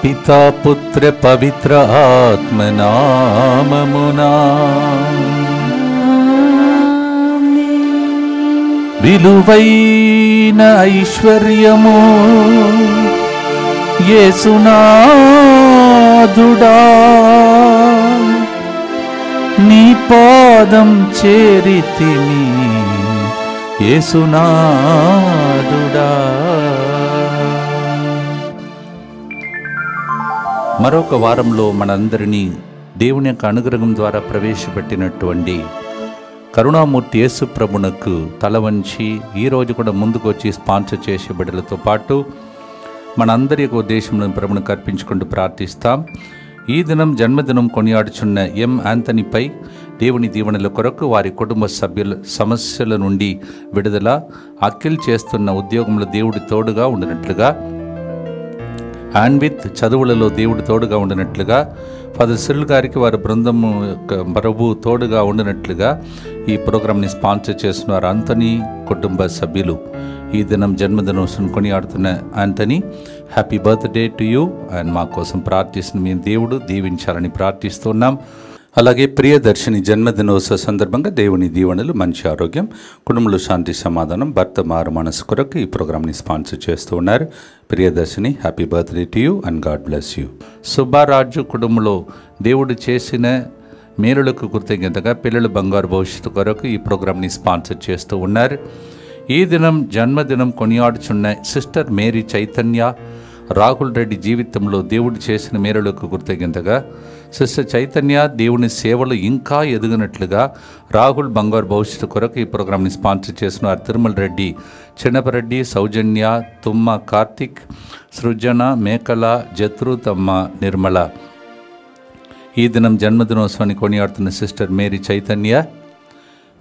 పితా పుత్ర పవిత్ర ఆత్మ నామమునా విలువైన ఐశ్వర్యము యేసునాథుడా నీ పాదం చేరితిని యేసునాథుడా. మరొక వారంలో మనందరినీ దేవుని యొక్క అనుగ్రహం ద్వారా ప్రవేశపెట్టినటువంటి కరుణామూర్తి యేసు ప్రభునకు తల వంచి ఈరోజు కూడా ముందుకు వచ్చి స్పాన్సర్ చేసే బిడ్డలతో పాటు మనందరి యొక్క ఉద్దేశంలో ప్రభునికి అర్పించుకుంటూ ప్రార్థిస్తాం. ఈ దినం జన్మదినం కొనియాడుచున్న ఎం యాంథనీపై దేవుని దీవెనల కొరకు, వారి కుటుంబ సభ్యుల సమస్యల నుండి విడుదల, అఖిల్ చేస్తున్న ఉద్యోగంలో దేవుడి తోడుగా ఉండినట్లుగా, ఆన్విత్ చదువులలో దేవుడి తోడుగా ఉండినట్లుగా, ఫాదర్ సిరిల్ గారికి వారి బృందము ప్రభు తోడుగా ఉండినట్లుగా ఈ ప్రోగ్రామ్ని స్పాన్సర్ చేస్తున్నారు ఆంథనీ కుటుంబ సభ్యులు. ఈ దినం జన్మదినోత్సవం కొనియాడుతున్న Anthony, happy birthday to you. And మా కోసం ప్రార్థిస్తున్న మీ దేవుడు దీవించాలని ప్రార్థిస్తున్నాం. అలాగే ప్రియదర్శిని జన్మదినోత్సవ సందర్భంగా దేవుని దీవెనలు, మంచి ఆరోగ్యం, కుటుంబంలో శాంతి సమాధానం, భర్త మారు మనసు కొరకు ఈ ప్రోగ్రామ్ని స్పాన్సర్ చేస్తూ ఉన్నారు. Priyadarshini, happy birthday to you and God bless you. Subbaraju కుటుంబంలో దేవుడు చేసిన మేలులకు కృతజ్ఞతగా పిల్లల బంగారు భవిష్యత్తు కొరకు ఈ ప్రోగ్రామ్ని స్పాన్సర్ చేస్తూ ఉన్నారు. ఈ దినం జన్మదినం కొనియాడుచున్న సిస్టర్ మేరీ చైతన్య రాహుల్ రెడ్డి జీవితంలో దేవుడు చేసిన మేలులకు కృతజ్ఞతగా, సిస్టర్ చైతన్య దేవుని సేవలు ఇంకా ఎదిగినట్లుగా రాహుల్ బంగారు భవిష్యత్తు కొరకు ఈ ప్రోగ్రామ్ని స్పాన్సర్ చేస్తున్నారు. తిరుమల రెడ్డి, చిన్నపరెడ్డి, సౌజన్య, తుమ్మ కార్తిక్, సృజన, మేకల, జత్రు, తమ్మ నిర్మల. ఈ దినం జన్మదినోత్సవాన్ని కొనియాడుతున్న sister Mary Chaitanya,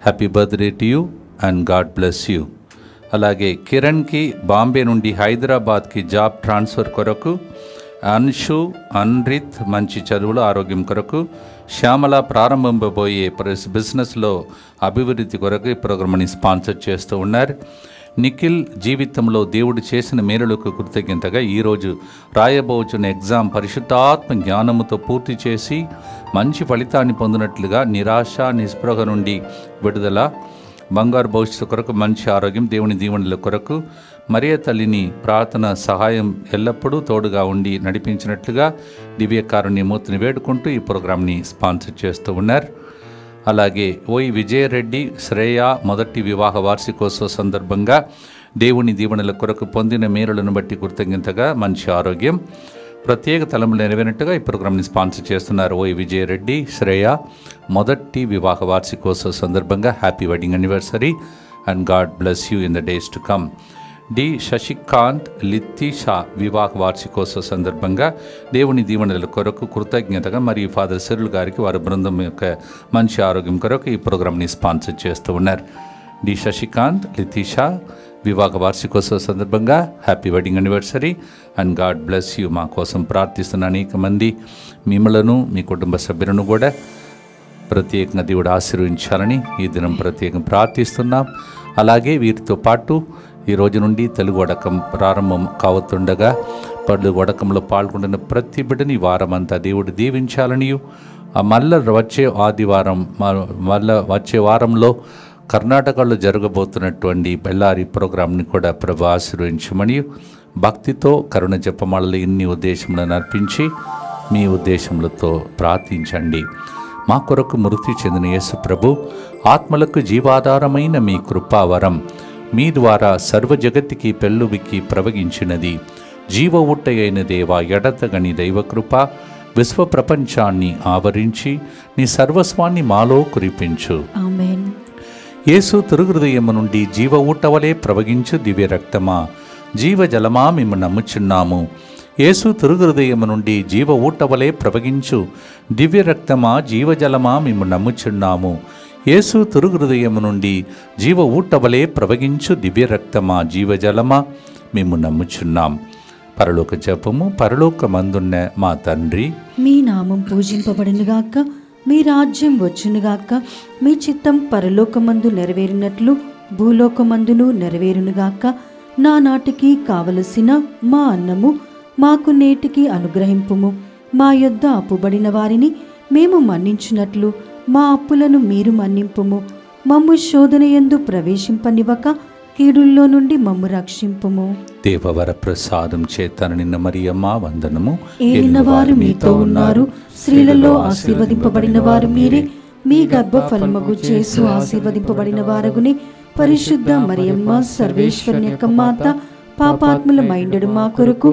happy birthday to you and God bless you. అలాగే కిరణ్కి బాంబే నుండి హైదరాబాద్కి జాబ్ ట్రాన్స్ఫర్ కొరకు, అన్షు, అన్రిత్ మంచి చదువులు ఆరోగ్యం కొరకు, శ్యామల ప్రారంభింపబోయే బిజినెస్లో అభివృద్ధి కొరకు ఈ ప్రోగ్రామ్ని స్పాన్సర్ చేస్తూ ఉన్నారు. నిఖిల్ జీవితంలో దేవుడు చేసిన మేలులకు కృతజ్ఞతగా ఈరోజు రాయబోచున్న ఎగ్జామ్ పరిశుద్ధాత్మ జ్ఞానముతో పూర్తి చేసి మంచి ఫలితాన్ని పొందినట్లుగా, నిరాశ నిస్పృహ నుండి విడుదల, బంగారు భవిష్యత్తు కొరకు మంచి ఆరోగ్యం, దేవుని దీవెనల కొరకు మరియ తల్లిని ప్రార్థన సహాయం ఎల్లప్పుడూ తోడుగా ఉండి నడిపించినట్లుగా దివ్యకారుణ్యమూర్తిని వేడుకుంటూ ఈ ప్రోగ్రామ్ని స్పాన్సర్ చేస్తూ ఉన్నారు. అలాగే ఓయి విజయరెడ్డి శ్రేయ మొదటి వివాహ వార్షికోత్సవ సందర్భంగా దేవుని దీవెనల కొరకు పొందిన మేలులను బట్టి కృతజ్ఞతగా మంచి ఆరోగ్యం, ప్రత్యేక తలములు నెరవేరినట్టుగా ఈ ప్రోగ్రామ్ని స్పాన్సర్ చేస్తున్నారు. ఓయి విజయరెడ్డి శ్రేయ మొదటి వివాహ వార్షికోత్సవ సందర్భంగా happy wedding anniversary and God bless you in the days to come. D Shashikanth Lithisha వివాహ వార్షికోత్సవ సందర్భంగా దేవుని దీవెనల కొరకు కృతజ్ఞతగా మరియు ఫాదర్ సిరిల్ గారికి వారి బృందం యొక్క మంచి ఆరోగ్యం కొరకు ఈ ప్రోగ్రామ్ని స్పాన్సర్ చేస్తూ ఉన్నారు. డి శశికాంత్ లితీషా వివాహ వార్షికోత్సవ సందర్భంగా happy wedding anniversary and God bless you. మా కోసం ప్రార్థిస్తున్న అనేక మంది మిమ్మలను, మీ కుటుంబ సభ్యులను కూడా ప్రత్యేకంగా దేవుడు ఆశీర్వదించాలని ఈ దినం ప్రత్యేకంగా ప్రార్థిస్తున్నాం. అలాగే వీరితో పాటు ఈ రోజు నుండి తెలుగు వడకం ప్రారంభం కావుతుండగా పళ్ళు వడకంలో పాల్గొంటున్న ప్రతి బిడ్డని వారమంతా దేవుడు దీవించాలని, మళ్ళీ వచ్చే వారంలో కర్ణాటకలో జరగబోతున్నటువంటి బెల్లారి ప్రోగ్రాంని కూడా ప్రభు ఆశీర్వదించమని భక్తితో కరుణ జపమాలలో ఇన్ని ఉద్దేశములను అర్పించి మీ ఉద్దేశములతో ప్రార్థించండి. మా కొరకు మృతి చెందిన యేసు ప్రభు ఆత్మలకు జీవాధారమైన మీ కృపావరం మీ ద్వారా సర్వ జగత్తుకి పెళ్ళువికి ప్రవగించినది. జీవ ఊట అయిన దేవా, ఎడతగని దైవకృప విశ్వ ప్రపంచాన్ని ఆవరించి నీ సర్వస్వాన్ని మాలో కురిపించు. ఆమేన్. యేసు తిరుహృదయము నుండి జీవ ఊటవలే ప్రవగించు దివ్య రక్తమా, జీవజలమా మేము నమ్ముచున్నాము. యేసు తిరుహృదయము నుండి జీవ ఊటవలే ప్రవగించు దివ్య రక్తమా, జీవజలమా మేము నమ్ముచున్నాము. యేసు తిరుహృదయము నుండి జీవ ఊటవలే ప్రవగించు దివ్య రక్తమా, జీవజలమా మేము నమ్ముచున్నాం. పరలోక జపము. పరలోకమందున్న మా తండ్రి, మీ నామం పూజింపబడునుగాక, మీ రాజ్యం వచ్చునుగాక, మీ చిత్తం పరలోకమందు నెరవేరినట్లు భూలోకమందును నెరవేరునుగాక. నానాటికి కావలసిన మా అన్నము మాకు నేటికి అనుగ్రహింపుము. మా యొద్ద అప్పుబడిన వారిని మేము మన్నించినట్లు మా అప్పులను మీరు మన్నింపుము. మమ్ము శోధనయందు ప్రవేశింపనివ్వక కీడుల్లో నుండి మమ్ము రక్షింపుము. దేవవర ప్రసాదం చేత నిన్న మరియమ్మ వందనము. ఏలిన వారు మీతో ఉన్నారు, స్త్రీలలో ఆశీర్వదింపబడిన వారు మీరే. మీ గర్భఫలమగు యేసు ఆశీర్వదింపబడిన వారగునే. పరిశుద్ధ మరియమ్మ సర్వేశ్వరుని యొక్క మాత, పాపాత్ములమైండెడు మా కొరకు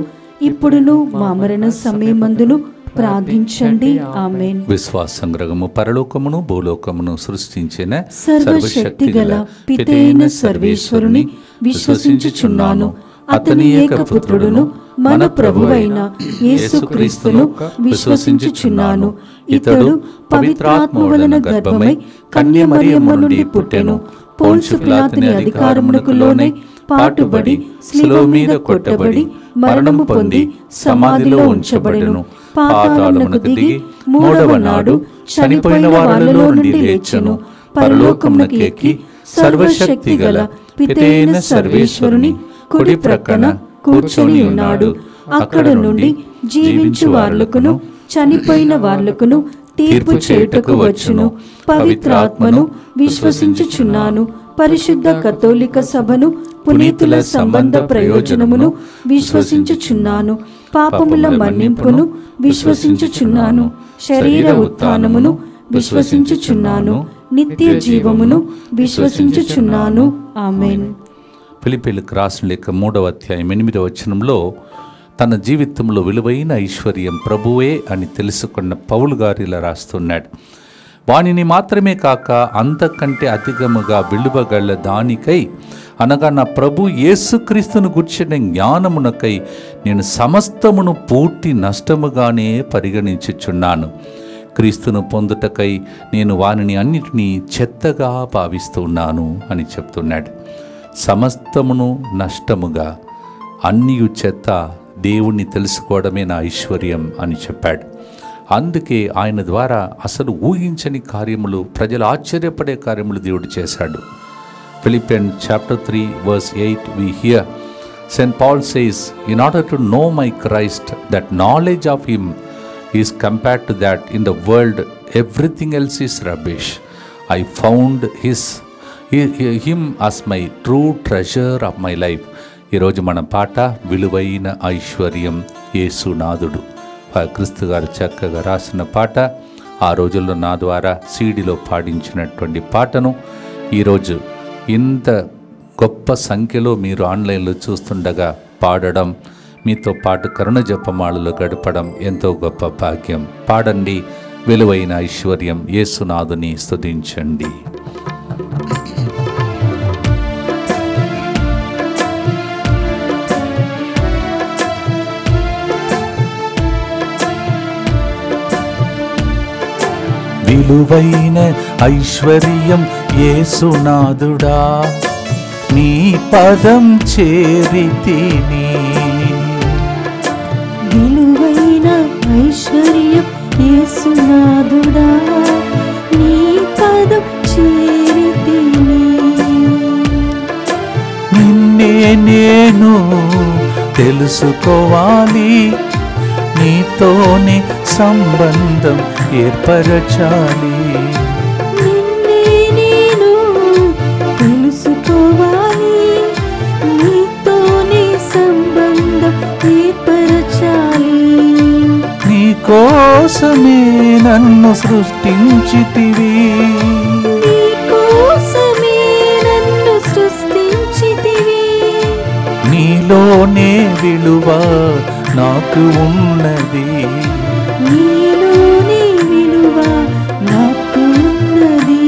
ఇప్పుడును మా మరణ సమయమందును ప్రార్థించండి. ఆమేన్. విశ్వాసంగ్రహము పరలోకమును భూలోకమును సృష్టించిన సర్వశక్తి గల పితైన సర్వేశ్వరుని విశ్వసించుచున్నాను. అతని ఏకపుత్రుడును మన ప్రభువైన యేసుక్రీస్తును విశ్వసించుచున్నాను. ఇతడు పవిత్రాత్మ వలన గర్భమై కన్య మరియమ్మ నుండి పుట్టెను. పోన్సు పిలాతుని అధికారమునకు లోనై పాటుబడి శిలువ మీద కొట్టబడి మరణము పొంది సమాధిలో ఉంచబడెను. పాతాళమునకు దిగి మూడవ నాడు చనిపోయిన వారిలో నుండి లేచెను. పరలోకమునకు ఎక్కి సర్వశక్తి గల పితైన సర్వేశ్వరుని కుడి ప్రక్కన కూర్చొని ఉన్నాడు. అక్కడ నుండి జీవించు వార్లకును చనిపోయిన వార్లకును తీర్పు చేయుటకు వచ్చును. పవిత్రాత్మను విశ్వసించుచున్నాను. పరిశుద్ధ కథోలిక సభను, పునీతుల సంబంధ ప్రయోజనమును విశ్వసించుచున్నాను. పాపముల మన్నింపును విశ్వసించుచున్నాను. శరీర ఉత్థానమును విశ్వసించుచున్నాను. నిత్య జీవమును విశ్వసించుచున్నాను. ఆమేన్. ఫిలిప్పీయులకు రాసిన లేఖ 3వ అధ్యాయం 8వ వచనంలో తన జీవితంలో విలువైన ఐశ్వర్యం ప్రభువే అని తెలుసుకున్న పౌలు గారు ఇలా రాస్తున్నాడు. వానిని మాత్రమే కాక అంతకంటే అధికముగా విలువగల దానికై అనగా నా ప్రభు యేసుక్రీస్తును గూర్చిన జ్ఞానమునకై నేను సమస్తమును పూర్తి నష్టముగానే పరిగణించుచున్నాను. క్రీస్తును పొందుటకై నేను వానిని అన్నిటినీ చెత్తగా భావిస్తున్నాను అని చెప్తున్నాడు. సమస్తమును నష్టముగా, అన్నియు చెత్త, దేవుణ్ణి తెలుసుకోవడమే నా ఐశ్వర్యం అని చెప్పాడు. అందుకే ఆయన ద్వారా అసలు ఊహించని కార్యములు, ప్రజలు ఆశ్చర్యపడే కార్యములు దేవుడు చేశాడు. Philippians chapter 3 verse 8 we hear St. Paul says, in order to know my Christ, that knowledge of him is compared to that in the world everything else is rubbish. I found him as my true treasure of my life. ఈరోజు మన పాట విలువైన ఐశ్వర్యం యేసునాథుడు. క్రీస్తు గారు చక్కగా రాసిన పాట. ఆ రోజుల్లో నా ద్వారా సీడీలో పాడించినటువంటి పాటను ఈరోజు ఇంత గొప్ప సంఖ్యలో మీరు ఆన్లైన్లో చూస్తుండగా పాడడం, మీతో పాటు కరుణ జపమాలలో గడపడం ఎంతో గొప్ప భాగ్యం. పాడండి విలువైన ఐశ్వర్యం యేసునాథుని స్తుతించండి. విలువైన ఐశ్వర్యం యేసునాథుడా, నీ పదం చేరితిని. విలువైన ఐశ్వర్యం యేసునాథుడా, నీ పదం చేరితిని. నిన్నే నేను తెలుసుకోవాలి, నీతోనే సంబంధం ఏర్పరచాలి. నిన్నే నేను తెలుసుకోవాలి, నీతోనే సంబంధం ఏర్పరచాలి. నీ కోసమే నన్ను సృష్టించితివి, నీ కోసమే నన్ను సృష్టించితివి. నీలోనే విలువ నాకు ఉన్నది, నీలోనే విలువ నాకు ఉన్నది.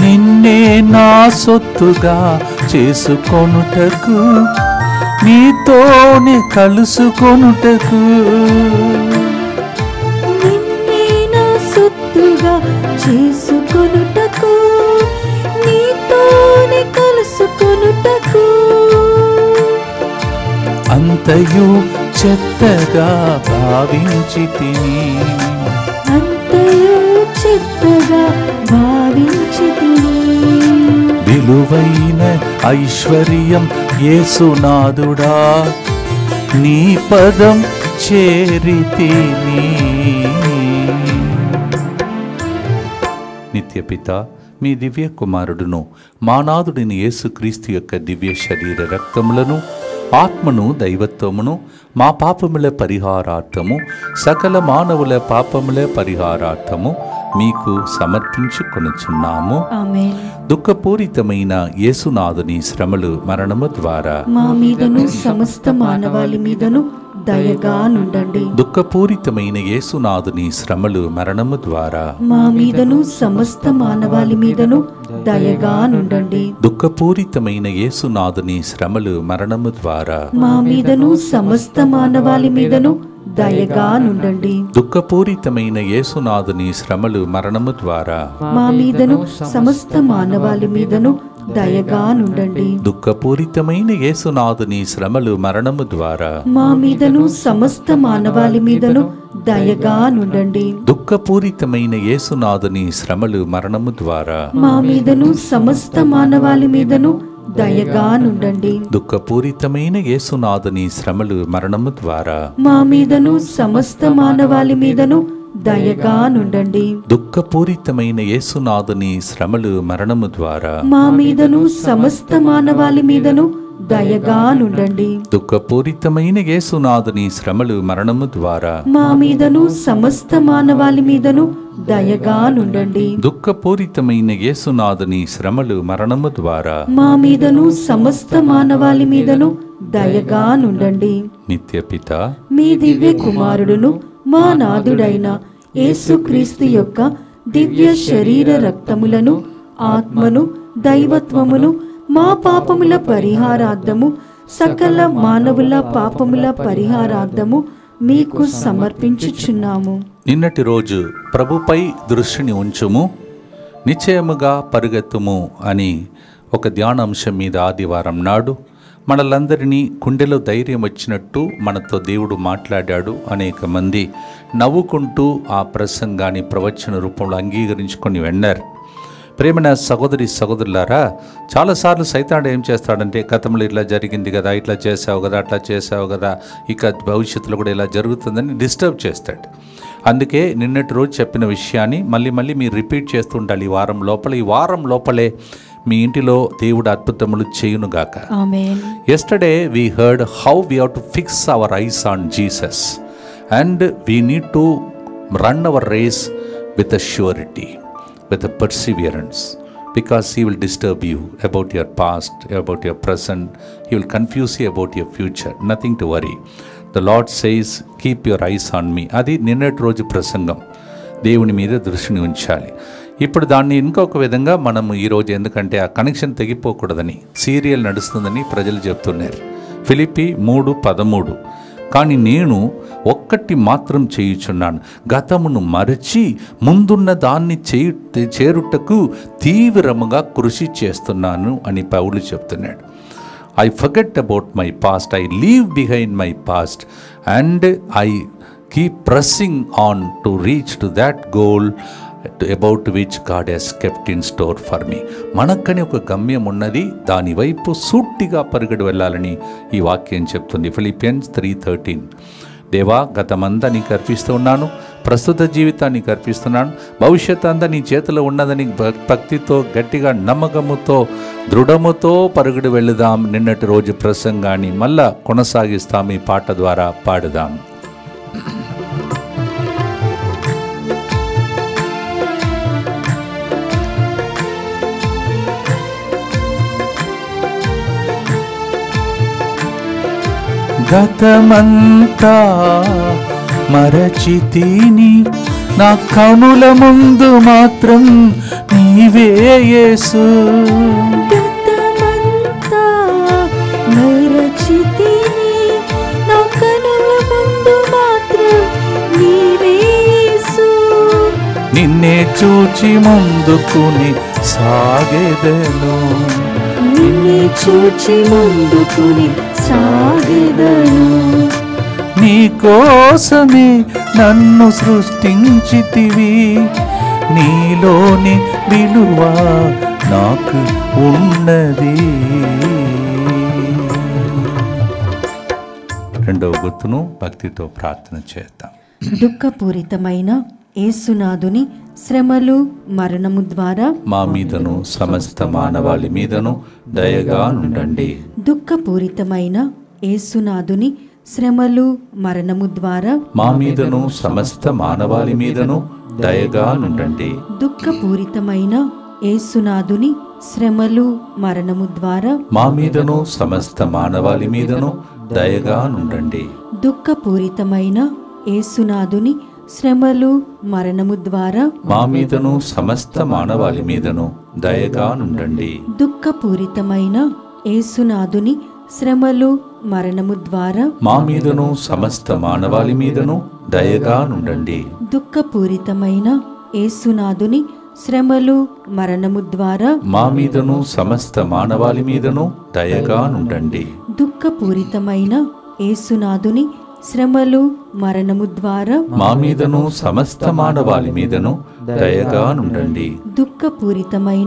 నిన్నే నా సొత్తుగా చేసుకొనుటకు, నీతోనే కలుసుకొనుటకు. నిన్నే నా సొత్తుగా చేసుకొనుటకు, నీతోనే కలుసుకొనుటకు. అంతయు చెత్తగా భావించితిని, అంతయు చిత్తగా భావించితిని. విలువైన ఐశ్వర్యం యేసునాథుడా, నీ పదం చేరితిని. నిత్యపిత మీ దివ్య కుమారుడును మానాథుడిని యేసుక్రీస్తు యొక్క దివ్య శరీర రక్తములను, ఆత్మను, దైవత్వమును మా పాపముల పరిహారార్థము, సకల మానవుల పాపముల పరిహారార్థము మీకు సమర్పించుకొనుచున్నాము. ఆమేన్. దుఃఖపూరితమైన యేసునాథుని శ్రమలు, మరణము ద్వారా మా మీదను సమస్త మానవాళి మీదను దయగా నుండండి. దుఃఖపూరితమైన యేసునాథుని శ్రమలు, మరణము ద్వారా మా మీదను సమస్త మానవాళి మీదను దయగా నుండండి. దుఃఖపూరితమైన యేసునాథుని శ్రమలు, మరణము ద్వారా మా మీదను సమస్త మానవాళి మీదను దయగా నుండండి. దుఃఖపూరితమైన యేసునాథుని శ్రమలు, మరణము ద్వారా మా మీదను సమస్త మానవాళి మీదను దయగా నుండండి. దుఃఖపూరితమైన యేసునాథుని శ్రమలు, మరణము ద్వారా మా మీదను సమస్త మానవాళి మీదను దయగా నుండండి. దుఃఖపూరితమైన యేసునాథుని శ్రమలు, మరణము ద్వారా మా మీదను సమస్త మానవాళి మీదను దయగా నుండండి. దుఃఖపూరితమైన యేసునాథుని శ్రమలు, మరణము ద్వారా మా మీదను సమస్త మానవాళి మీదను దయగా నుండండి. దుఃఖపూరితమైన యేసునాథుని శ్రమలు, మరణము ద్వారా మా మీదను సమస్త మానవాళి మీదను దయగా నుండండి. దుఃఖపూరితమైన యేసునాథుని శ్రమలు, మరణము ద్వారా మా మీదను సమస్త మానవాళి మీదను దయగా నుండండి. దుఃఖపూరితమైన యేసునాథుని శ్రమలు, మరణము ద్వారా మా మీదను సమస్త మానవాళి మీదను దయగా నుండండి. నిత్యపిత మీ దివ్య కుమారుడును మా నాథుడైన యేసుక్రీస్తు యొక్క దివ్య శరీర రక్తములను, ఆత్మను, దైవత్వమును మా పాపముల పరిహారార్థము, సకల మానవుల పాపముల పరిహారార్థము మీకు సమర్పించుచున్నాము. నిన్నటి రోజు ప్రభుపై దృష్టిని ఉంచుము, నిశ్చయముగా పరుగెత్తుము అని ఒక ధ్యానాంశం మీద ఆదివారం నాడు మనలందరినీ గుండెలో ధైర్యం వచ్చినట్టు మనతో దేవుడు మాట్లాడాడు. అనేక మంది నవ్వుకుంటూ ఆ ప్రసంగాన్ని ప్రవచన రూపంలో అంగీకరించుకొని వెళ్ళారు. ప్రేమైన సహోదరి సహోదరులారా, చాలాసార్లు సైతానుడు ఏం చేస్తాడంటే, గతంలో ఇట్లా జరిగింది కదా, ఇట్లా చేసావు కదా, అట్లా చేసావు కదా, ఇక భవిష్యత్తులో కూడా ఇలా జరుగుతుందని డిస్టర్బ్ చేస్తాడు. అందుకే నిన్నటి రోజు చెప్పిన విషయాన్ని మళ్ళీ మళ్ళీ మీరు రిపీట్ చేస్తూ ఉండాలి. ఈ వారం లోపలే మీ ఇంటిలో దేవుడు అద్భుతములు చేయునుగాక. ఆమేన్. Yesterday we heard how we have to fix our eyes on Jesus, and we need to run our race with a surety, with a perseverance, because he will disturb you about your past, about your present. He will confuse you about your future. Nothing to worry. The Lord says, keep your eyes on me. అది నిన్నటి రోజు ప్రసంగం. దేవుని మీద దృష్టిని ఉంచాలి. ఇప్పుడు దాన్ని ఇంకొక విధంగా మనము ఈరోజు, ఎందుకంటే ఆ కనెక్షన్ తెగిపోకూడదని, సీరియల్ నడుస్తుందని ప్రజలు చెప్తున్నారు. ఫిలిప్పీ 3:13 కానీ నేను ఒక్కటి మాత్రం చేయుచున్నాను, గతమును మరచి ముందున్న దాన్ని చేరుటకు తీవ్రముగా కృషి చేస్తున్నాను అని పౌలు చెప్తున్నాడు. I forget about my past, I leave behind my past, and I keep pressing on to reach to that goal about which God has kept in store for me. మనకని ఒక గమ్యం ఉన్నది, దాని వైపు సూటిగా పరుగెడు వెళ్ళాలని ఈ వాక్యం చెప్తుంది. ఫిలిపియన్స్ 3:13. దేవా, గతమంతా నీకు అర్పిస్తూ ఉన్నాను, ప్రస్తుత జీవితాన్ని అర్పిస్తున్నాను, భవిష్యత్ అంతా నీ చేతిలో ఉన్నదని భక్తితో, గట్టిగా నమ్మకముతో, దృఢముతో పరుగుడు వెళుదాం. నిన్నటి రోజు ప్రసంగాన్ని మళ్ళా కొనసాగిస్తాం, ఈ పాట ద్వారా పాడుదాం. గతమంతా మరచితిని, నా కనుల ముందు మాత్రం నీవే యేసు. గతమంతా మరచితిని, నా కనుల ముందు మాత్రం నీవే యేసు. నిన్నే చూచి ముందుకుని సాగెదను, నిన్నే చూచి ముందుకుని సాగెదను. నీ కోసమే నన్ను సృష్టించితివి, నీలోని విలువ నాకు ఉన్నది. రెండవ గుర్తును భక్తితో ప్రార్థన చేద్దాం. దుఃఖపూరితమైన యేసునాథుని శ్రమలు మరణము ద్వారా మా మీదను సమస్త మానవాళి మీదను దయగా నుండండి. దుఃఖపూరితమైన యేసునాథుని శ్రమలు మరణము ద్వారా మా మీదను సమస్త మానవాళి మీదను దయగా నుండండి. దుఃఖపూరితమైన యేసునాథుని శ్రమలు మరణము ద్వారా మా మీదను సమస్త మానవాళి మీదను దయగా నుండండి. దుఃఖపూరితమైన యేసునాథుని శ్రమలు మరణము ద్వారా మా మీదను సమస్త మానవాళి మీదను దయగా నుండండి. దుఃఖపూరితమైన యేసునాథుని శ్రమలు మరణము ద్వారా మా మీదను సమస్త మానవాళి మీదను దయగా నుండండి. దుఃఖపూరితమైన యేసునాథుని శ్రమలు మరణము ద్వారా మా మీదను సమస్త మానవాళి మీదను దయగా నుండండి. దుఃఖపూరితమైన యేసునాథుని శ్రమలు మరణము ద్వారా మా మీదను సమస్త మానవాళి మీదను దయగా నుండండి. దుఃఖపూరితమైన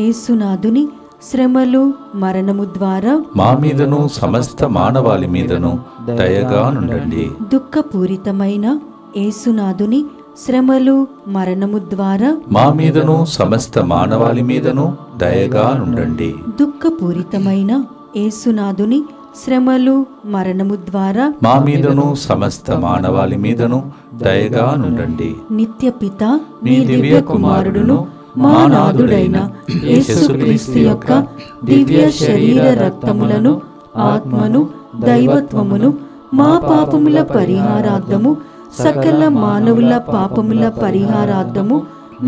యేసునాథుని శ్రమలు మరణము ద్వారా మా మీదను సమస్త మానవాళి మీదను దయగా నుండండి. దుఃఖపూరితమైన యేసునాథుని శ్రమలు మరణము ద్వారా మా మీదను సమస్త మానవాళి మీదను దయగా నుండండి. దుఃఖపూరితమైన యేసునాథుని శ్రమలు మరణము ద్వారా మా మీదను సమస్త మానవాళి మీదను దయగా నుండండి. నిత్యపిత మీ దివ్య కుమారుడును మా నాథుడైన యేసుక్రీస్తు యొక్క దివ్య శరీర రక్తములను ఆత్మను దైవత్వమును మా పాపముల పరిహారార్థము సకల మానవుల పాపముల పరిహారార్థము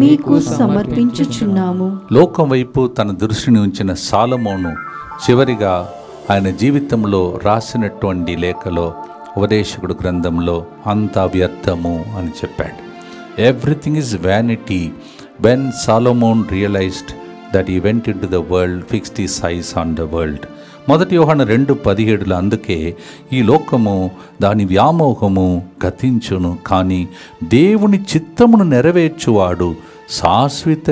మీకు సమర్పించుచున్నాము. లోకం వైపు తన దృష్టిని ఉంచిన సాలమోను చివరిగా ఆయన జీవితంలో రాసినటువంటి లేఖలో ఉపదేశకుడు గ్రంథంలో అంతా వ్యర్థము అని చెప్పాడు. Everything is vanity when Solomon realized that he went in to the world fixed his eyes on the world. 1 యోహాను 2:17 అందుకే ఈ లోకము దాని వ్యామోహము గతించును, కానీ దేవుని చిత్తమును నెరవేర్చువాడు శాశ్వత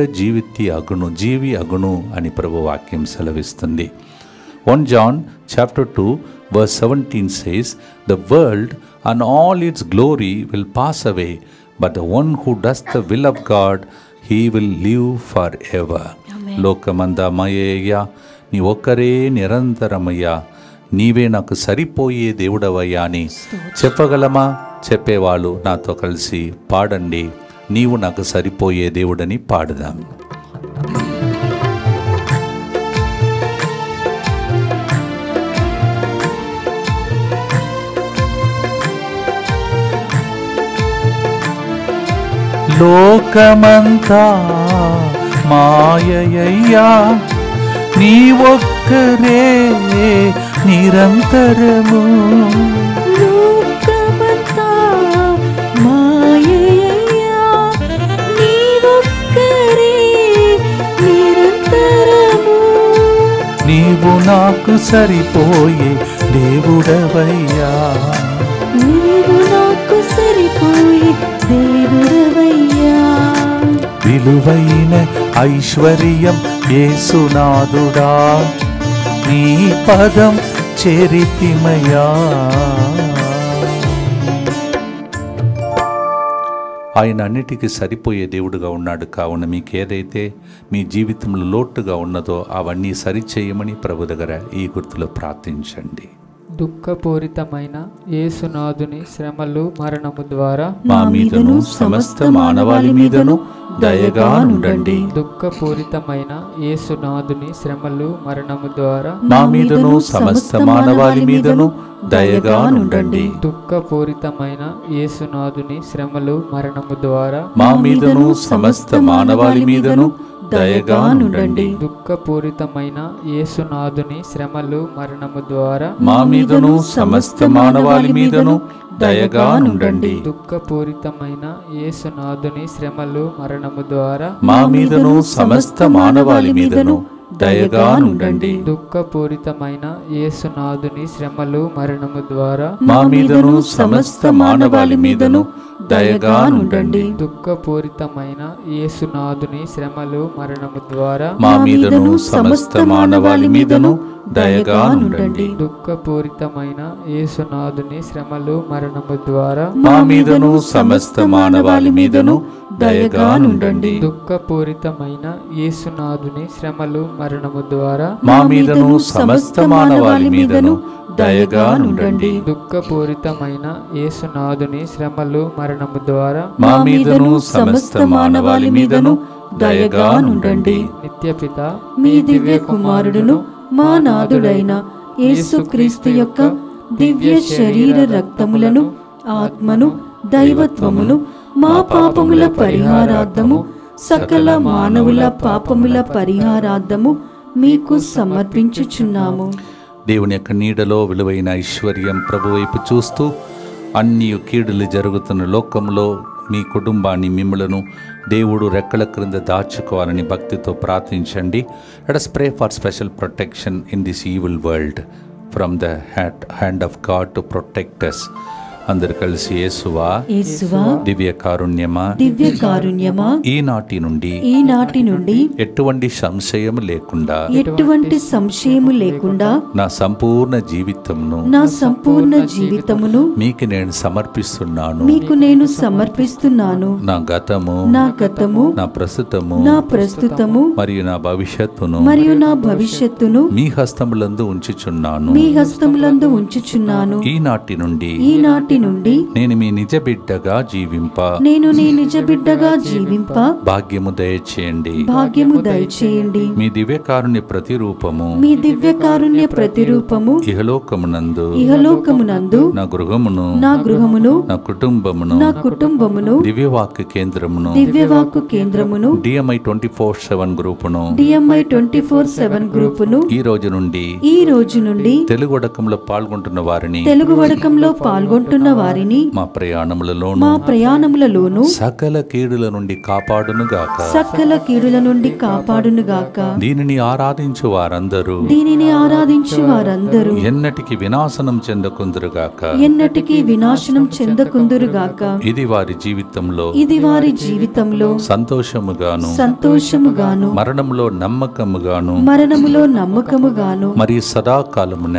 జీవి అగును అని ప్రభు వాక్యం సెలవిస్తుంది. 1 John chapter 2 verse 17 says, "The world and all its glory will pass away, but the one who does the will of God, he will live forever." లోకమందమయ్యా నీ ఒక్కరే నిరంతరమయ్యా, నీవే నాకు సరిపోయే దేవుడవయ్యా అని చెప్పగలమా? చెప్పేవాళ్ళు నాతో కలిసి పాడండి, నీవు నాకు సరిపోయే దేవుడని పాడుదాం. లోకమంతా మాయయ్యా, నీ ఒక్కరే నిరంతరము. లోకమంతా మాయయ్యా, నీ ఒక్కరే నిరంతరము. నీవు నాకు సరిపోయే దేవుడవయ్యా, నీవు నాకు సరిపోయే దేవుడవయ్యా. విలువైన ఐశ్వర్యం యేసునాథుడా, నీ పదం చేరితిమయా. ఆయన అన్నిటికీ సరిపోయే దేవుడుగా ఉన్నాడు. కావున మీకు ఏదైతే మీ జీవితంలో లోటుగా ఉన్నదో అవన్నీ సరిచేయమని ప్రభు దగ్గర ఈ గుర్తులో ప్రార్థించండి. దుఃఖపూరితమైన యేసునాథుని శ్రమలు మరణము ద్వారా మా మీదను సమస్త మానవాళి మీదను దయగా నుండండి. దుఃఖపూరితమైన యేసునాథుని శ్రమలు మరణము ద్వారా మా మీదను సమస్త మానవాళి మీదను దయగా నుండండి. దుఃఖపూరితమైన యేసునాథుని శ్రమలు మరణము ద్వారా మా మీదను సమస్త మానవాళి మీదను దయగా నుండండి. దుఃఖపూరితమైన యేసునాథుని శ్రమలు మరణము ద్వారా మా మీదను సమస్త మానవాళి మీదను దయగా నుండండి. దుఃఖపూరితమైన యేసునాథుని శ్రమలు మరణము ద్వారా మా మీదను సమస్త మానవాళి మీదను దయగా నుండండి. దుఃఖపూరితమైన యేసునాథుని శ్రమలు మరణము ద్వారా మా మీదను సమస్త మానవాళి మీదను దయగా నుండండి. దుఃఖపూరితమైన యేసునాథుని శ్రమలు మరణము ద్వారా మా మీదను సమస్త మానవాళి మీదను దయగా నుండండి. దుఃఖపూరితమైన యేసునాథుని శ్రమలు మరణము ద్వారా మా మీదను సమస్త మానవాళి మీదను దయగా నుండండి. దుఃఖపూరితమైన యేసునాథుని శ్రమలు మరణము ద్వారా మా మీదను సమస్త మానవాళి మీదను దయగా నుండండి. దుఃఖపూరితమైన యేసునాథుని శ్రమలు మరణము ద్వారా మా మీదను సమస్త మానవాళి మీదను దయగా నుండండి. నిత్యపిత మీ దివ్య కుమారుడును మా నాథుడైన యేసుక్రీస్తు యొక్క దివ్య శరీర రక్తములను ఆత్మను దైవత్వమును మా పాపముల పరిహారార్థము సకల మానవుల పాపముల పరిహారార్థము మీకు సమర్పించుచున్నాము. దేవుని యొక్క నీడలో విలువైన ఐశ్వర్యం ప్రభు వైపు చూస్తూ అన్ని కీడులు జరుగుతున్న లోకంలో మీ కుటుంబాన్ని మిమ్మలను దేవుడు రెక్కల క్రింద దాచుకోవాలని భక్తితో ప్రార్థించండి. Let us pray for special protection in this evil world from the hand of God to protect us. అందరు కలిసి యేసువా యేసువా దివ్య కారుణ్యమా దివ్య కారుణ్యమా ఈనాటి నుండి ఎటువంటి సంశయం లేకుండా సంశయము లేకుండా నా సంపూర్ణ జీవితమును మీకు నేను సమర్పిస్తున్నాను. నా గతము నా ప్రస్తుతము మరియు నా భవిష్యత్తును మీ హస్తములందు ఉంచుచున్నాను. ఈనాటి నుండి నేను మీ నిజ బిడ్డగా జీవింప భాగ్యము దయచేయండి. మీ దివ్య కారుణ్య ప్రతిరూపము ఇహలోకమునందు నా గృహమును నా కుటుంబమును దివ్యవాక్కు కేంద్రమును DMI 24/7 గ్రూపును ఈ రోజు నుండి తెలుగు వడకంలో పాల్గొంటున్న వారిని మా ప్రయాణములలోను సకల కీడుల నుండి కాపాడునుగాక. దీనిని ఆరాధించు వారందరూ ఎన్నటికి వినాశనం చెందకుందురుగాక. ఇది వారి జీవితంలో సంతోషముగాను మరణములో నమ్మకముగాను మరియు సదాకాలమున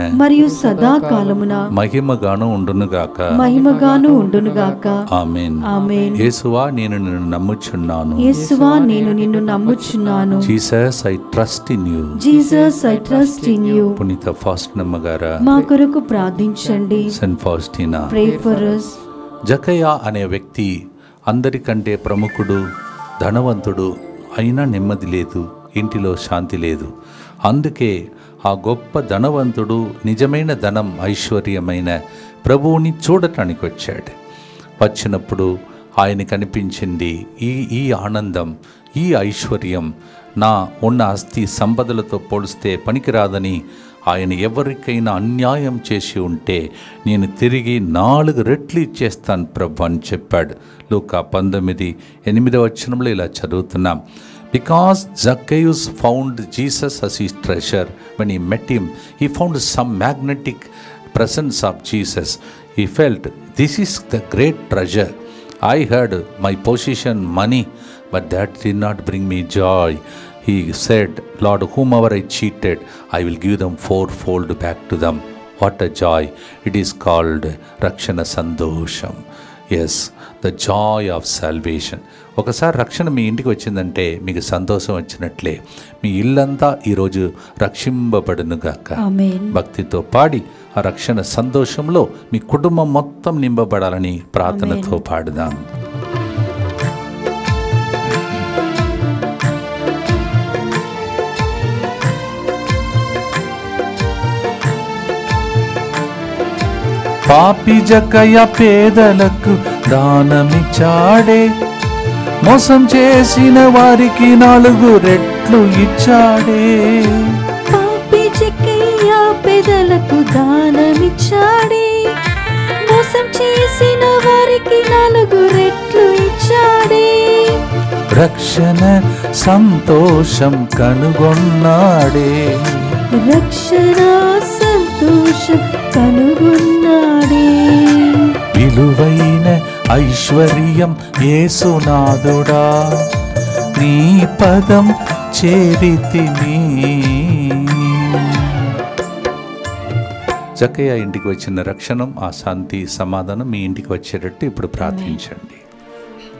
మహిమగాను ఉండునుగాక. ఆమేన్. యేసువా నేను నిన్ను నమ్ముచున్నాను. Jesus I trust in you. పునీత ఫాస్టినమ్మ గారు మా కొరకు ప్రార్థించండి. Saint Faustina pray for us. జకయ్య అనే వ్యక్తి అందరికంటే ప్రముఖుడు, ధనవంతుడు, అయినా నెమ్మది లేదు, ఇంటిలో శాంతి లేదు. అందుకే ఆ గొప్ప ధనవంతుడు నిజమైన ధనం ఐశ్వర్యమైన ప్రభువుని చూడటానికి వచ్చాడు. వచ్చినప్పుడు ఆయన కనిపించింది ఈ ఆనందం, ఈ ఐశ్వర్యం నా ఉన్న ఆస్తి సంపదలతో పోలిస్తే పనికిరాదని, ఆయన ఎవరికైనా అన్యాయం చేసి ఉంటే నేను తిరిగి 4 రెట్లు ఇచ్చేస్తాను ప్రభు అని చెప్పాడు. లూకా 19:8 ఇలా చదువుతున్నాం. Because Zacchaeus found Jesus as his treasure. When he met him, he found some magnetic presence of Jesus. He felt, this is the great treasure. I had my position, money, but that did not bring me joy. He said, Lord, whomever I cheated, I will give them 4-fold back to them. What a joy. It is called Rakshana Sandosham. Yes, the joy of salvation. ఒకసారి రక్షణ మీ ఇంటికి వచ్చిందంటే మీకు సంతోషం వచ్చినట్లే. మీ ఇల్లంతా ఈరోజు రక్షింపబడునుగాక. భక్తితో పాడి ఆ రక్షణ సంతోషంలో మీ కుటుంబం మొత్తం నింపబడాలని ప్రార్థనతో పాడుదాం. పాపి జకయ్య పేదలకు దానమిచ్చాడే, మోసం చేసిన వారికి 4 రెట్లు ఇచ్చాడే. పాపి జకయ్య పేదలకు దానమిచ్చాడే, మోసం చేసిన వారికి 4 రెట్లు ఇచ్చాడే. రక్షణ సంతోషం కనుగొన్నాడే. రక్షణ సంతోషం కనుగొన్నాడే. విలువైన ఐశ్వర్యం యేసునాథుడా, నీ పదం చేరితిని. జక్కయ్య ఇంటికి వచ్చిన రక్షణం, ఆ శాంతి సమాధానం మీ ఇంటికి వచ్చేటట్టు ఇప్పుడు ప్రార్థించండి.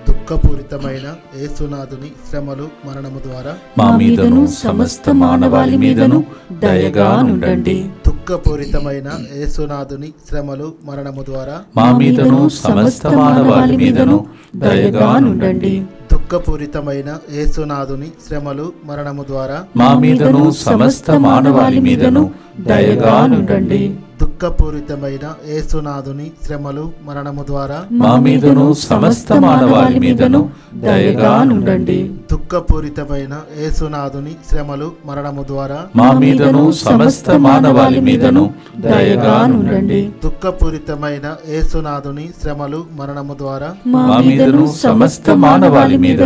దుఃఖపూరితమైన యేసునాథుని శ్రమలు మరణము ద్వారా మా మీదను సమస్త మానవాళి మీదను దయగా నుండండి. దుఃఖపూరితమైన యేసునాథుని శ్రమలు మరణము ద్వారా మా మీదను సమస్త మానవాళి మీదను దయగా నుండండి. దుఃఖపూరితమైన యేసునాథుని శ్రమలు మరణము ద్వారా మా మీదను సమస్త మానవాళి మీదను దయగా నుండండి. దుఃఖపూరితమైన యేసునాథుని శ్రమలు మరణము ద్వారా మా మీదను సమస్త మానవాళి మీదను దయగా నుండండి. దుఃఖపూరితమైన యేసునాథుని శ్రమలు మరణము ద్వారా మా మీదను సమస్త మానవాళి మీదను దయగా నుండండి. దుఃఖపూరితమైన యేసునాథుని శ్రమలు మరణము ద్వారా మా మీదను సమస్త మానవాళి మీదను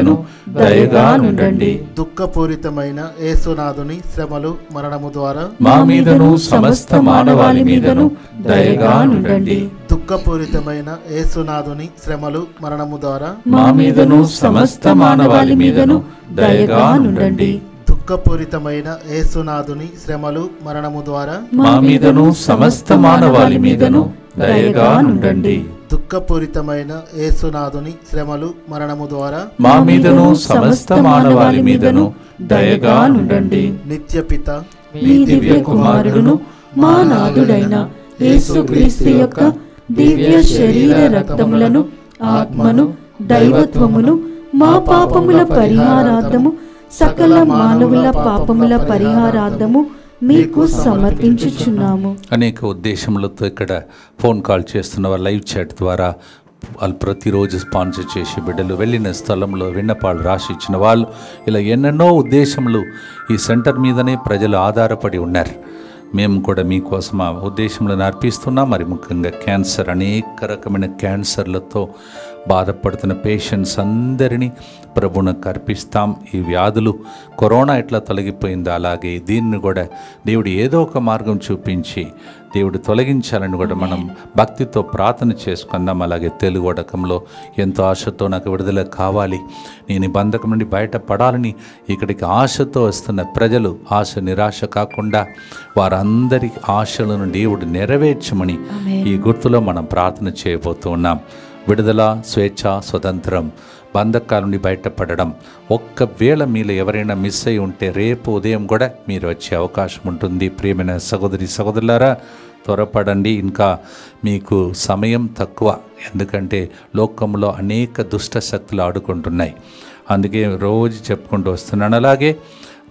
దయగా నుండండి. దుఃఖపూరితమైన యేసునాథుని శ్రమలు మరణము ద్వారా మా మీదను సమస్త మానవాళి మీదను దయగా నుండండి. దుఃఖపూరితమైన యేసునాథుని శ్రమలు మరణము ద్వారా మా మీదను సమస్త మానవాళి మీదను దయగా నుండండి. దుఃఖపూరితమైన యేసునాథుని శ్రమలు మరణము ద్వారా మా మీదను సమస్త మానవాళి మీదను దయగా నుండండి. దుఃఖపూరితమైన యేసునాథుని శ్రమలు మరణము ద్వారా మా మీదను సమస్త మానవాళి మీదను దయగా నుండండి. నిత్యపిత మీ దివ్య కుమారుడును మా నాథుడైన యేసుక్రీస్తు యొక్క దివ్య శరీర రక్తములను, ఆత్మను, దైవత్వమును మా పాపముల పరిహారార్థము, సకల మానవుల పాపముల పరిహారార్థము మీకు సమర్పించుచున్నాము. అనేక ఉద్దేశములతో ఇక్కడ ఫోన్ కాల్ చేస్తున్న వారు లైవ్ చాట్ ద్వారా వాళ్ళు ప్రతిరోజు స్పాన్సర్ చేసి బిడ్డలు వెళ్ళిన స్థలంలో విన్నపాలు రాసి ఇచ్చిన వాళ్ళు, ఇలా ఎన్నెన్నో ఉద్దేశములు ఈ సెంటర్ మీదనే ప్రజలు ఆధారపడి ఉన్నారు. మేము కూడా మీకోసం ఆ ఉద్దేశంలో అర్పిస్తున్నాం. మరి ముఖ్యంగా క్యాన్సర్, అనేక రకమైన క్యాన్సర్లతో బాధపడుతున్న పేషెంట్స్ అందరినీ ప్రభువునకు అర్పిస్తాం. ఈ వ్యాధులు కరోనా ఎట్లా తొలగిపోయిందో అలాగే దీన్ని కూడా దేవుడు ఏదో ఒక మార్గం చూపించి దేవుడు తొలగించాలని కూడా మనం భక్తితో ప్రార్థన చేసుకుందాం. అలాగే తెలుగు వడకంలో ఎంతో ఆశతో నాకు విడుదల కావాలి, నేను ఈ బంధకం నుండి బయటపడాలని ఇక్కడికి ఆశతో వస్తున్న ప్రజలు ఆశ నిరాశ కాకుండా వారందరి ఆశలను దేవుడు నెరవేర్చమని ఈ గుర్తులో మనం ప్రార్థన చేయబోతూ ఉన్నాం. విడుదల, స్వేచ్ఛ, స్వతంత్రం, బంధకాల నుండి బయటపడడం. ఒక్కవేళ మీలో ఎవరైనా మిస్ అయి ఉంటే రేపు ఉదయం కూడా మీరు వచ్చే అవకాశం ఉంటుంది. ప్రియమైన సహోదరి సహోదరులారా, త్వరపడండి, ఇంకా మీకు సమయం తక్కువ. ఎందుకంటే లోకంలో అనేక దుష్ట శక్తులు ఆడుకుంటున్నాయి. అందుకే రోజు చెప్పుకుంటూ వస్తున్నాను. అలాగే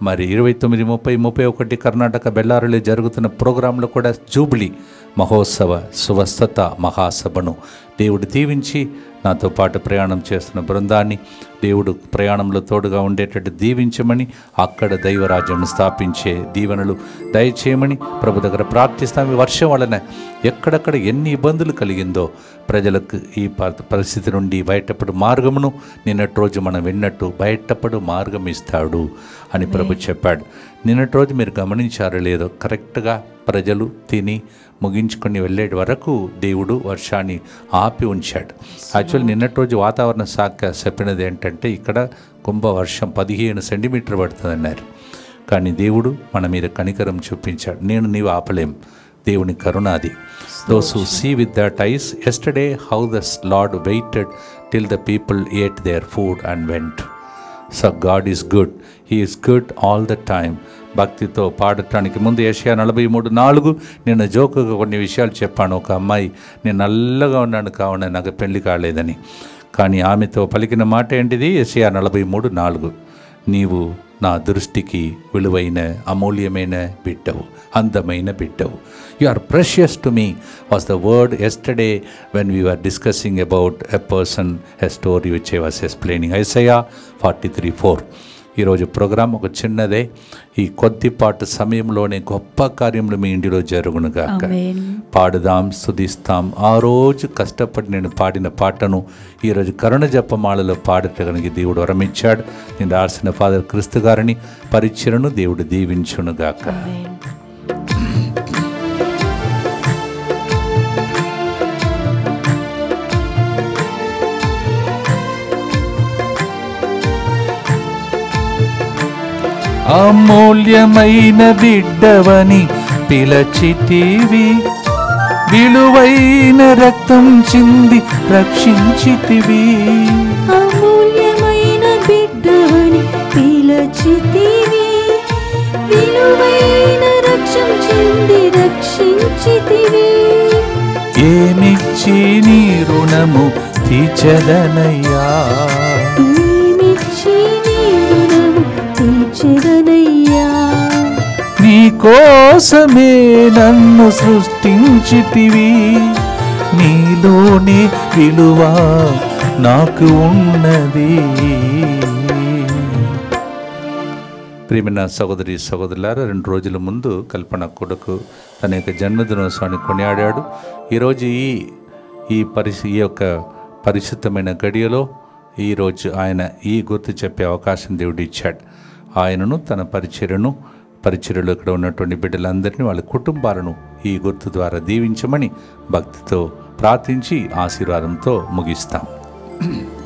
మరి 29, 30, 31 కర్ణాటక బెల్లారిలో జరుగుతున్న ప్రోగ్రాంలో కూడా జూబ్లీ మహోత్సవ స్వస్థత మహాసభను దేవుడు దీవించి నాతో పాటు ప్రయాణం చేస్తున్న బృందాన్ని దేవుడు ప్రయాణంలో తోడుగా ఉండేటట్టు దీవించమని, అక్కడ దైవరాజ్యం స్థాపించే దీవెనలు దయచేయమని ప్రభు దగ్గర ప్రార్థిస్తాం. ఈ వర్షం వలన ఎక్కడెక్కడ ఎన్ని ఇబ్బందులు కలిగిందో ప్రజలకు ఈ పరిస్థితి నుండి బయటపడు మార్గమును నిన్నటి రోజు మనం విన్నట్టు బయటపడు మార్గం ఇస్తాడు అని ప్రభు చెప్పాడు. నిన్నటి రోజు మీరు గమనించారో లేదో, కరెక్ట్గా ప్రజలు తిని ముగించుకొని వెళ్ళే వరకు దేవుడు వర్షాన్ని ఆపి ఉంచాడు. యాక్చువల్ నిన్నటి రోజు వాతావరణ శాఖ చెప్పినది ఏంటంటే ఇక్కడ కుంభవర్షం 15 సెంటీమీటర్ పడుతుందన్నారు. కానీ దేవుడు మన మీద కనికరం చూపించాడు. నీవు ఆపలేం, దేవుని కరుణాది. Those who see with that eyes, yesterday how the Lord waited till the people ate their food and went. So God is good. He is good all the time. భక్తితో పాడటానికి ముందు యెషయా 43:4 నిన్న జోకుగా కొన్ని విషయాలు చెప్పాను. ఒక అమ్మాయి, నేను నల్లగా ఉన్నాను కావున నాకు పెళ్లి కాలేదని, కానీ ఆమెతో పలికిన మాట ఏంటిది? యెషయా 43:4, నీవు నా దృష్టికి విలువైన అమూల్యమైన బిడ్డవు, అందమైన బిడ్డవు. You are precious to me was the word yesterday when we are discussing about a person, a story which I was explaining. Isaiah 43:4. ఈరోజు ప్రోగ్రాం ఒక చిన్నదే, ఈ కొద్దిపాటు సమయంలోనే గొప్ప కార్యములు మీ ఇంటిలో జరుగునుగాక. ఆమేన్. పాడుదాం, స్తుతిస్తాం. ఆ రోజు కష్టపడి నేను పాడిన పాటను ఈరోజు కరుణ జపమాలలో పాడటానికి దేవుడు వరమిచ్చాడు. నేను రాసిన ఫాదర్ క్రిస్తు గారిని పరిచయను దేవుడు దీవించునుగాక. ఆమేన్. అమూల్యమైన బిడ్డవని పిలచితివి, విలువైన రక్తం చింది రక్షించితివి. అమూల్యమైన బిడ్డవని పిలచితివి, విలువైన రక్షం చెంది రక్షించితివి. ఏమిచ్చి నీ రుణము తీర్చదనయ్యా, ఏమిచ్చి నీ రుణము తీర్చెదనయ్యా. నీ కోసమే నన్ను సృష్టించితివి, నీలోనే విలువ నాకు ఉన్నది. ప్రియమైన సహోదరి సహోదరులారా, 2 రోజుల ముందు కల్పన కొడుకు తన యొక్క జన్మదినోత్సవాన్ని కొనియాడాడు. ఈరోజు ఈ యొక్క పరిశుద్ధమైన గడియలో ఈరోజు ఆయన ఈ గుర్తు చెప్పే అవకాశం దేవుడు ఇచ్చాడు. ఆయనను, తన పరిచర్యలో ఇక్కడ ఉన్నటువంటి బిడ్డలందరినీ, వాళ్ళ కుటుంబాలను ఈ గుర్తు ద్వారా దీవించమని భక్తితో ప్రార్థించి ఆశీర్వాదంతో ముగిస్తాం.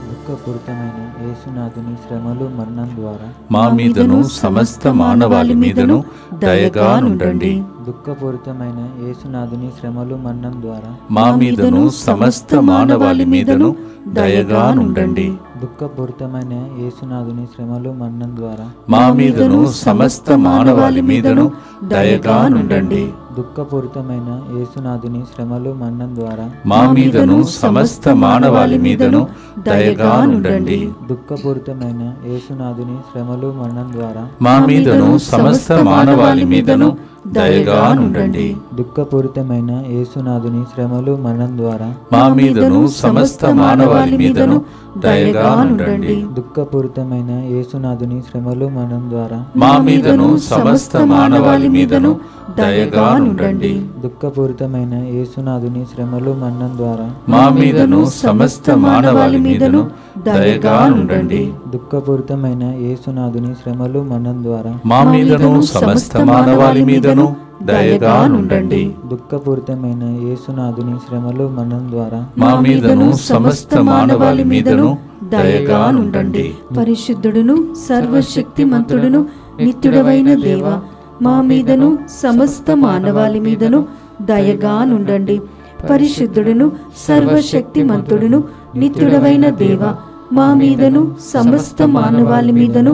దుఃఖపూరితమైన యేసునాథుని శ్రమలు మరణం ద్వారా మా మీదను సమస్త మానవాళి మీదను దయగా నుండండి. దుఃఖపూరితమైన యేసునాథుని శ్రమలు మరణం ద్వారా మా మీదను సమస్త మానవాళి మీదను దయగా నుండండి. దుఃఖపూరితమైన యేసునాథుని శ్రమలు మరణం ద్వారా మా మీదను సమస్త మానవాళి మీదను దయగా నుండండి. దుఃఖపూరితమైన యేసునాథుని శ్రమలు మరణం ద్వారా మా మీదను సమస్త మానవాళి మీదను దయగా నుండండి. దుఃఖపూరితమైన యేసునాథుని శ్రమలు మరణం ద్వారా మా మీదను సమస్త మానవాళి మీదను దయగా నుండండి. దుఃఖపూరితమైన యేసునాథుని శ్రమలు మరణం ద్వారా మా మీదను సమస్త మానవాళి మీదను దయగా నుండండి. దుఃఖపూరితమైన యేసునాథుని శ్రమలు మరణం ద్వారా మా మీదను సమస్త మానవాళి మీదను దయగా నుండండి. దుఃఖపూరితమైన యేసునాథుని శ్రమలు మరణం ద్వారా మా మీదను సమస్త మానవాళి మీదను దయగా నుండండి. దుఃఖపూరితమైన యేసునాథుని శ్రమలు మరణం ద్వారా మా మీదను సమస్త మానవాళి మీదను దయగా నుండండి. దుఃఖపూరితమైన యేసునాథుని శ్రమలు మరణం ద్వారా మా మీదను సమస్త మానవాళి మీదను దయగా నుండండి. పరిశుద్ధుడును సర్వశక్తిమంతుడును నిత్యుడవైన దేవ, మా మీదను సమస్త మానవాళి మీదను దయగా నుండండి. పరిశుద్ధుడును సర్వశక్తిమంతుడును నిత్యుడవైన దేవ, మా మీదను సమస్త మానవాళి మీదను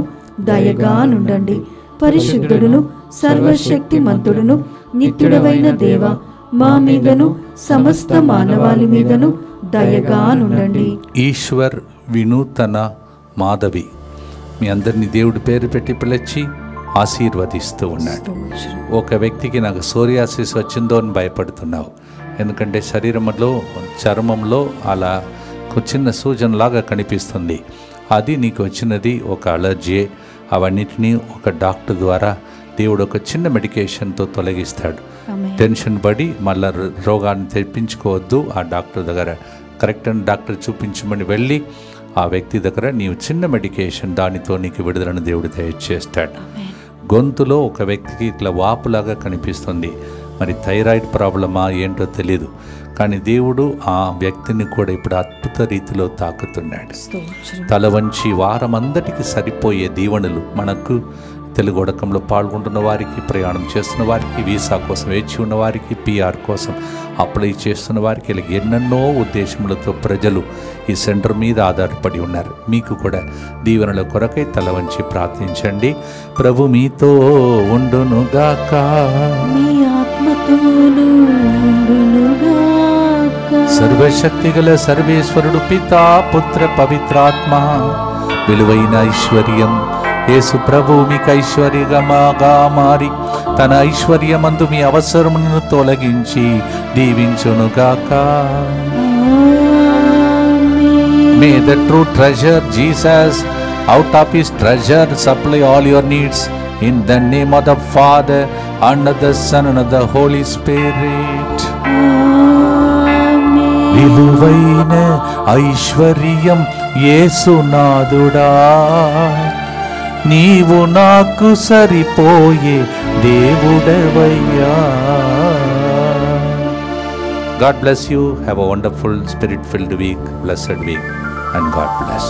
దయగా నుండండి. పరిశుద్ధుడును సర్వశక్తిమంతుడును నిత్యుడవైన దేవ, మా మీదను సమస్త మానవాళి మీదను దయగా నుండండి. ఈశ్వర్, వినూతన, మాధవి మీ అందరినీ దేవుడి పేరు పెట్టి పిలిచి ఆశీర్వదిస్తూ ఉన్నాడు. ఒక వ్యక్తికి నాకు సోరియాసిస్ వచ్చిందో అని భయపడుతున్నావు. ఎందుకంటే శరీరంలో, చర్మంలో అలా చిన్న సూచనలాగా కనిపిస్తుంది. అది నీకు వచ్చినది ఒక అలర్జీ. అవన్నిటినీ ఒక డాక్టర్ ద్వారా దేవుడు ఒక చిన్న మెడికేషన్తో తొలగిస్తాడు. టెన్షన్ పడి మళ్ళీ రోగాన్ని తెప్పించుకోవద్దు. ఆ డాక్టర్ దగ్గర కరెక్ట్ అని డాక్టర్ చూపించమని వెళ్ళి ఆ వ్యక్తి దగ్గర నీవు చిన్న మెడికేషన్, దానితో నీకు విడుదలను దేవుడు దయచేస్తాడు. గొంతులో ఒక వ్యక్తికి ఇట్లా వాపులాగా కనిపిస్తుంది. మరి థైరాయిడ్ ప్రాబ్లమా ఏంటో తెలీదు, కానీ దేవుడు ఆ వ్యక్తిని కూడా ఇప్పుడు అద్భుత రీతిలో తాకుతున్నాడు. తల వంచి వారమందటికి సరిపోయే దీవెనలు మనకు, తెలుగు ఉడకంలో పాల్గొంటున్న వారికి, ప్రయాణం చేస్తున్న వారికి, వీసా కోసం వేచి ఉన్న వారికి, PR కోసం అప్లై చేస్తున్న వారికి, ఇలా ఎన్నెన్నో ఉద్దేశములతో ప్రజలు ఈ సెంటర్ మీద ఆధారపడి ఉన్నారు. మీకు కూడా దీవెనల కొరకై తల వంచి ప్రార్థించండి. ప్రభు మీతో ఉండునుగాక, మీ ఆత్మతోను ఉండునుగాక. సర్వశక్తి గల సర్వేశ్వరుడు పితా, పుత్ర, పవిత్రాత్మ విలువైన ఐశ్వర్యం యేసు ప్రభు మీకు ఐశ్వర్యమాగా మారి తన ఐశ్వర్యమందు మీ అవసరములను తొలగించి దీవించునుగాక. May the true treasure Jesus out of his treasure supply all your needs. In the name of the Father, and of the Son, and of the Holy Spirit. విలువైన ఐశ్వర్యం యేసునాథుడా, నీవు నాకు సరిపోయే దేవుడవయ్యా. God bless you. Have a wonderful spirit-filled week, blessed week, and God bless.